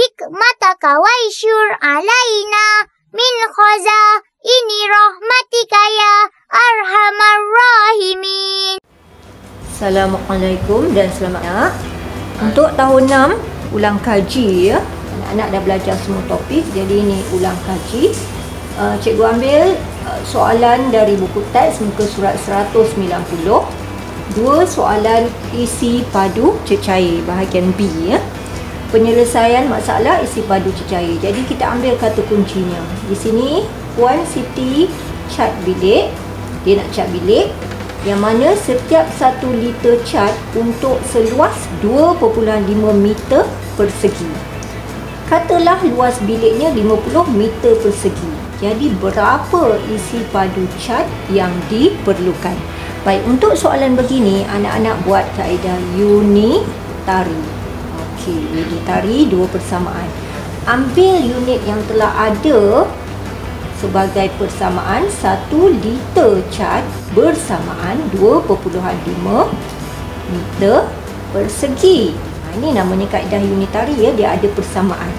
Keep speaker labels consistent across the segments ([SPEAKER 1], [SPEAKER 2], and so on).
[SPEAKER 1] hikmataka waishur alaina min khazaini rahmatika ya arhamar rahimin.
[SPEAKER 2] Assalamualaikum dan selamat datang. Untuk tahun 6 ulang kaji ya. Anak-anak dah belajar semua topik, jadi ini ulang kaji. Cikgu ambil soalan dari buku teks muka surat 190. 2 soalan isi padu cecair bahagian B ya. Penyelesaian masalah isi padu cecair. Jadi kita ambil kata kuncinya. Di sini Puan Siti cat bilik. Dia nak cat bilik yang mana setiap 1 liter cat untuk seluas 2.5 meter persegi. Katalah luas biliknya 50 meter persegi. Jadi berapa isi padu cat yang diperlukan? Baik, untuk soalan begini anak-anak buat kaedah unitari. Okey, unitari 2 persamaan. Ambil unit yang telah ada sebagai persamaan 1 liter cat bersamaan 2.5 meter persegi. Ini namanya kaedah unitari ya, dia ada persamaan.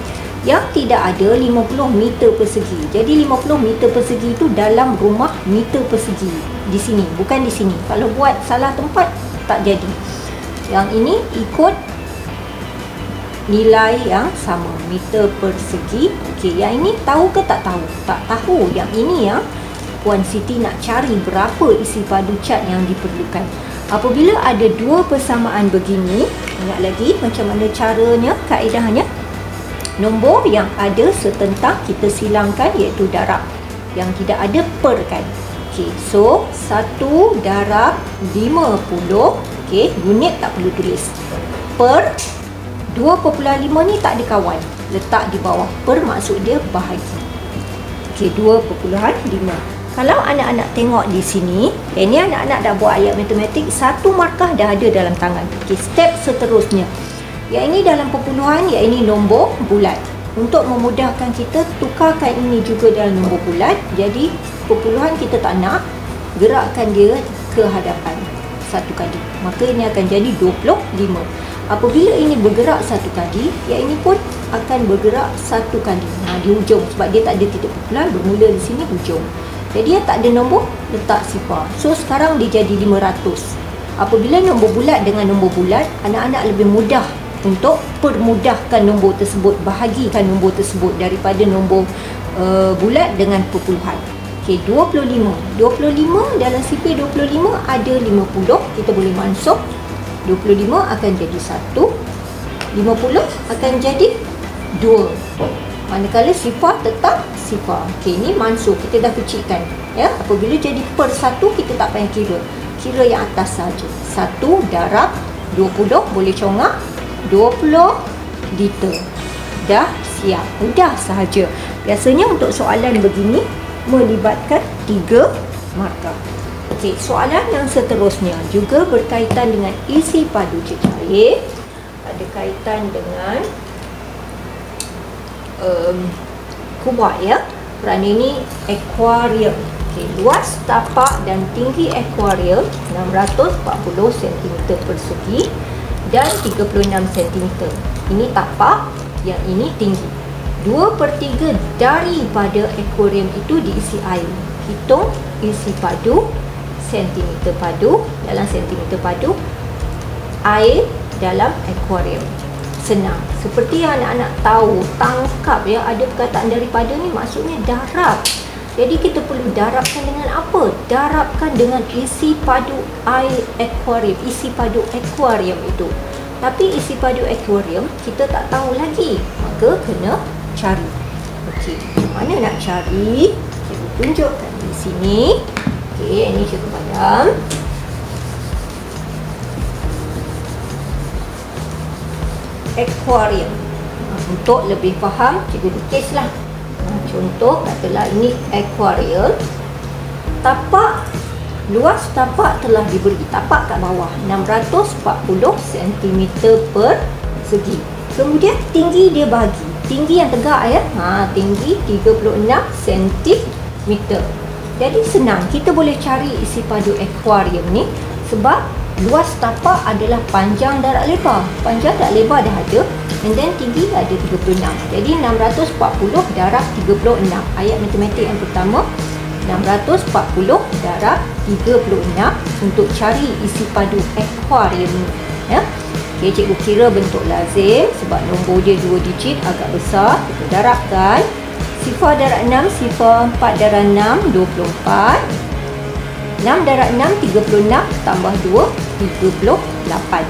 [SPEAKER 2] Yang tidak ada 50 meter persegi. Jadi 50 meter persegi itu dalam rumah meter persegi. Di sini, bukan di sini. Kalau buat salah tempat tak jadi. Yang ini ikut nilai yang sama, meter persegi. Okey, yang ini tahu ke tak tahu? Tak tahu. Yang ini yang Puan Siti nak cari berapa isi padu cat yang diperlukan. Apabila ada 2 persamaan begini, ingat lagi macam mana caranya, kaedahnya. Nombor yang ada setentang kita silangkan iaitu darab. Yang tidak ada per kan. Okey, so 1 darab 50. Okey, unit tak perlu tulis. Per 2.5 ni tak ada kawan. Letak di bawah. Per maksud dia bahagi. Okey, 2.5. Kalau anak-anak tengok di sini, ini anak-anak dah buat ayat matematik, 1 markah dah ada dalam tangan. Okey, step seterusnya. Yang ini dalam perpuluhan, yang ini nombor bulat. Untuk memudahkan kita, tukarkan ini juga dalam nombor bulat. Jadi, perpuluhan kita tak nak, gerakkan dia ke hadapan 1 kali. Maka ini akan jadi 25. Apabila ini bergerak 1 kali, yang ini pun akan bergerak 1 kali. Di hujung. Sebab dia tak ada titik perpuluhan, bermula di sini hujung. Jadi, dia tak ada nombor, letak sifar. So, sekarang dia jadi 500. Apabila nombor bulat dengan nombor bulat, anak-anak lebih mudah untuk permudahkan nombor tersebut, bahagikan nombor tersebut daripada nombor bulat dengan perpuluhan. Okey, 25. 25 dalam sifar 25 ada 50. Kita boleh mansub. 25 akan jadi 1. 50 akan jadi 2. Manakala sifar tetap sifar. Okey, ini mansub. Kita dah kecilkan. Ya, apabila jadi per 1, kita tak payah kira. Kira yang atas saja. 1 darab 20 boleh congak 20 liter. Dah siap. Mudah sahaja. Biasanya untuk soalan begini melibatkan 3 markah. Okey, soalan yang seterusnya juga berkaitan dengan isi padu cecair. Ada kaitan dengan kubah ya. Kerana ini akuarium. Okey, luas tapak dan tinggi akuarium 640 cm persegi dan 36 cm. Ini tapak, yang ini tinggi. 2/3 daripada akuarium itu diisi air. Hitung isi padu, sentimeter padu, dalam sentimeter padu, air dalam akuarium. Senang. Seperti yang anak-anak tahu, tangkap ya, ada perkataan daripada ni maksudnya darab. Jadi kita perlu darabkan dengan apa? Darabkan dengan isi padu air akuarium, isi padu akuarium itu. Tapi isi padu akuarium kita tak tahu lagi, maka kena cari. Okey, mana nak cari? Cikgu tunjukkan di sini. Okey, ini cikgu padam. Akuarium. Untuk lebih faham, cikgu lukislah. Contoh, katalah ini akuarium. Tapak, luas tapak telah diberi. Tapak kat bawah 640 cm persegi. Kemudian tinggi dia bagi. Tinggi yang tegak ya. Tinggi 36 cm. Jadi senang. Kita boleh cari isi padu akuarium ni sebab luas tapak adalah panjang darab lebar. Panjang darab lebar dah ada. And then tinggi ada 36. Jadi 640 darab 36. Ayat matematik yang pertama, 640 darab 36 untuk cari isi padu akuarium ni. Ya. Okay, cikgu kira bentuk lazim sebab nombor dia 2 digit agak besar. Kita darabkan. Sifar darab 6, sifar 4 darab 6, 24. 6 darab 6, 36 tambah 2, 38.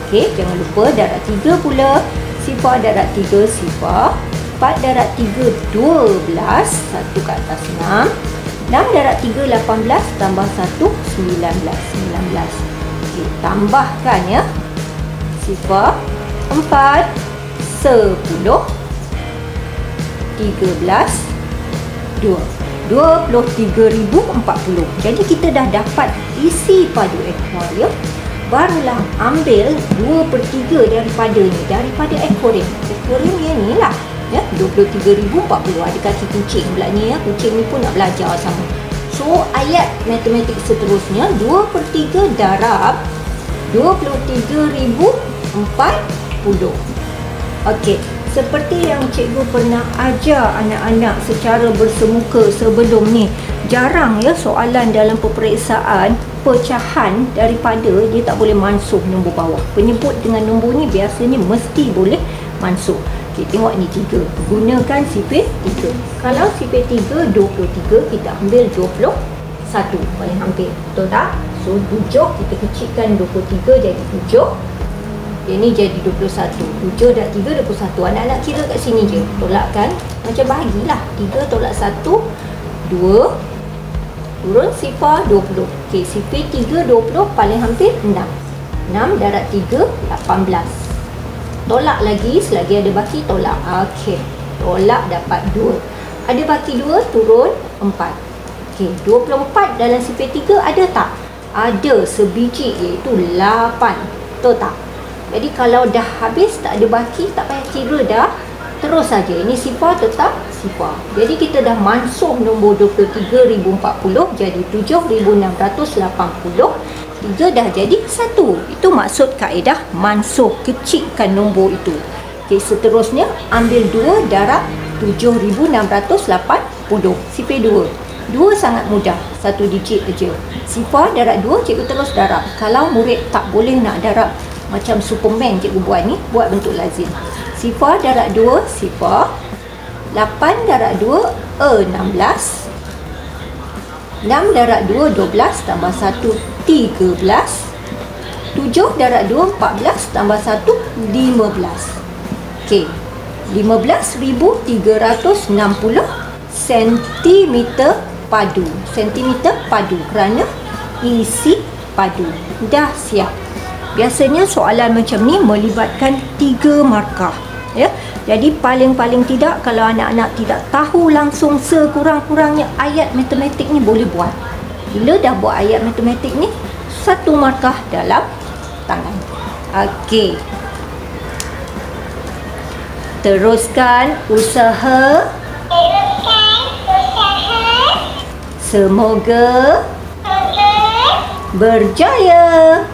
[SPEAKER 2] Okey, jangan lupa darab 3 pula. Sifar darab 3, sifar. 4 darab 3, 12. 1 ke atas 6. 6 darab 3, 18 tambah 1, 19. Okey, tambahkan ya. Sifar 4, 10, 13, 2. 23,040. Jadi kita dah dapat isi padu akuarium. Barulah ambil 2/3 daripada ni, daripada akuarium. Akuarium yang ni lah, ya, 23,040. Ada kaki kucing pula ni ya. Kucing ni pun nak belajar sama. So ayat matematik seterusnya 2/3 darab 23,040. Okey, seperti yang cikgu pernah ajar anak-anak secara bersemuka sebelum ni, jarang ya soalan dalam peperiksaan pecahan daripada dia tak boleh mansuh nombor bawah. Penyebut dengan nombor ni biasanya mesti boleh mansuh. Okey, tengok ni 3. Gunakan sifar 3. Kalau sifar 3 23, kita ambil 21 paling hampir. Betul tak? So 7 kita kecilkan 23 jadi 7. Ini jadi 21. 7 dan 3, 21. Anak-anak kira kat sini je. Tolakkan. Macam bahagilah. 3 tolak 1, 2. Turun sifar 20. Okey, sifar 3, 20 paling hampir 6. 6 darab 3, 18. Tolak lagi. Selagi ada baki, tolak. Okey. Tolak dapat 2. Ada baki 2, turun 4. Okey, 24 dalam sifar 3 ada tak? Ada sebiji iaitu 8. Betul tak? Jadi kalau dah habis tak ada baki, tak payah kira dah. Terus saja. Ini sifar tetap sifar. Jadi kita dah mansuh nombor 23,040 jadi 7,680. 3 dah jadi 1. Itu maksud kaedah mansuh. Kecilkan nombor itu. Okey, seterusnya ambil 2 darab 7,680. Sifar 2. 2 sangat mudah. 1 digit aja. Sifar darab 2, cikgu terus darab. Kalau murid tak boleh nak darab macam Superman cikgu buat ni, buat bentuk lazim. Sifar darab 2, sifar. 8 darab 2, 16. 6 darab 2, 12 tambah 1, 13. 7 darab 2, 14 tambah 1, 15. Okey. 15,360 sentimeter padu. Sentimeter padu kerana isi padu. Dah siap. Biasanya soalan macam ni melibatkan 3 markah. Ya. Jadi paling-paling tidak kalau anak-anak tidak tahu langsung sekurang-kurangnya ayat matematik ni boleh buat. Bila dah buat ayat matematik ni, 1 markah dalam tangan. Okey. Teruskan usaha. Semoga berjaya.